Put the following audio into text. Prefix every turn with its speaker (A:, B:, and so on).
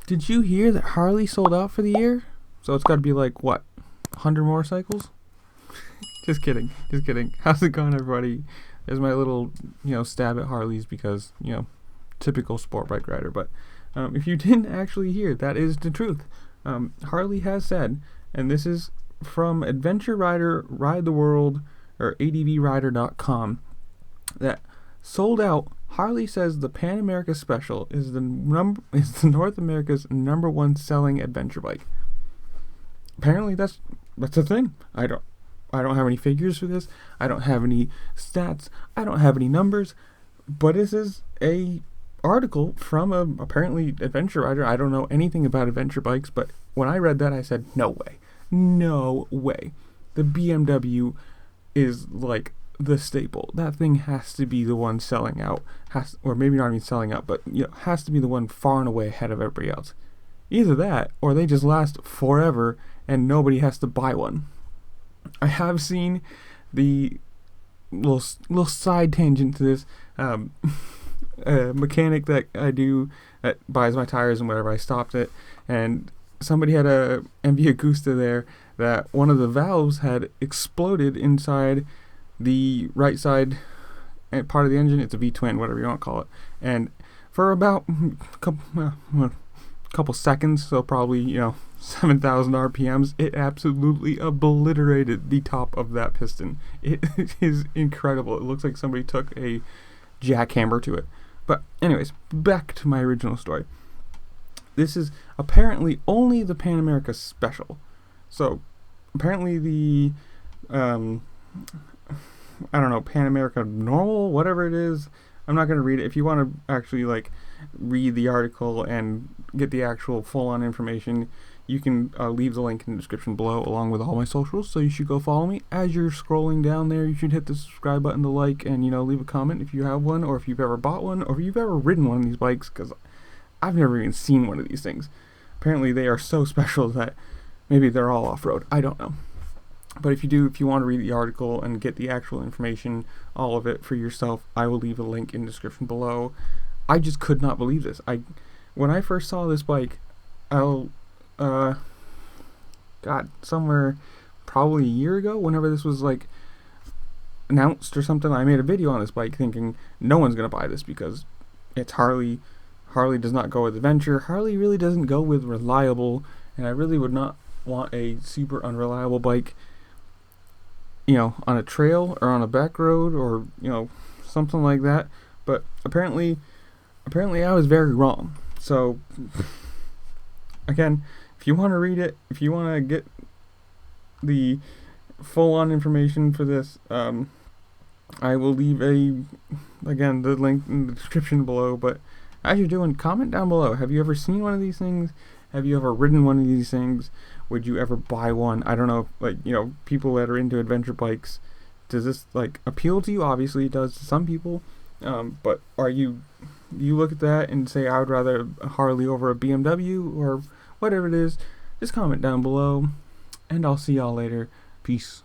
A: Did you hear that Harley sold out for the year? So it's got to be like, what, 100 motorcycles? Just kidding. Just kidding. How's it going, everybody? There's my little, stab at Harleys because, typical sport bike rider. But if you didn't actually hear, that is the truth. Harley has said, and this is from Adventure Rider, Ride the World, or ADVrider.com, that sold out. Harley says the Pan America Special is the North America's #1 selling adventure bike. Apparently that's a thing. I don't have any figures for this. I don't have any stats. I don't have any numbers. But this is a article from a apparently adventure rider. I don't know anything about adventure bikes, but when I read that, I said, no way. No way. The BMW is like the staple. That thing has to be the one selling out. Or maybe not even selling out, but has to be the one far and away ahead of everybody else. Either that, or they just last forever and nobody has to buy one. I have seen the little side tangent to this. A mechanic that I do that buys my tires and whatever, I stopped it, and somebody had a MV Agusta there that one of the valves had exploded inside the right side part of the engine. It's a V-twin, whatever you want to call it. And for about a couple seconds, so probably 7,000 RPMs, it absolutely obliterated the top of that piston. It is incredible. It looks like somebody took a jackhammer to it. But anyways, back to my original story. This is apparently only the Pan America Special. So apparently the Pan America Normal, whatever it is, I'm not going to read it. If you want to actually read the article and get the actual full-on information, you can leave the link in the description below along with all my socials, so you should go follow me. As you're scrolling down there, you should hit the subscribe button to like and, leave a comment if you have one, or if you've ever bought one, or if you've ever ridden one of these bikes, because I've never even seen one of these things. Apparently they are so special that maybe they're all off-road. I don't know. But if you want to read the article and get the actual information, all of it for yourself, I will leave a link in the description below. I just could not believe this. When I first saw this bike, somewhere probably a year ago, whenever this was announced or something, I made a video on this bike thinking no one's gonna buy this because it's Harley. Harley does not go with adventure. Harley really doesn't go with reliable, and I really would not want a super unreliable bike, on a trail or on a back road or something like that. But apparently I was very wrong. So again, if you want to read it, if you want to get the full-on information for this, I will leave the link in the description below. But as you're doing, comment down below. Have you ever seen one of these things? Have you ever ridden one of these things? Would you ever buy one? I don't know, people that are into adventure bikes, does this appeal to you? Obviously it does to some people. But you look at that and say, I would rather a Harley over a BMW or whatever it is? Just comment down below, and I'll see y'all later. Peace.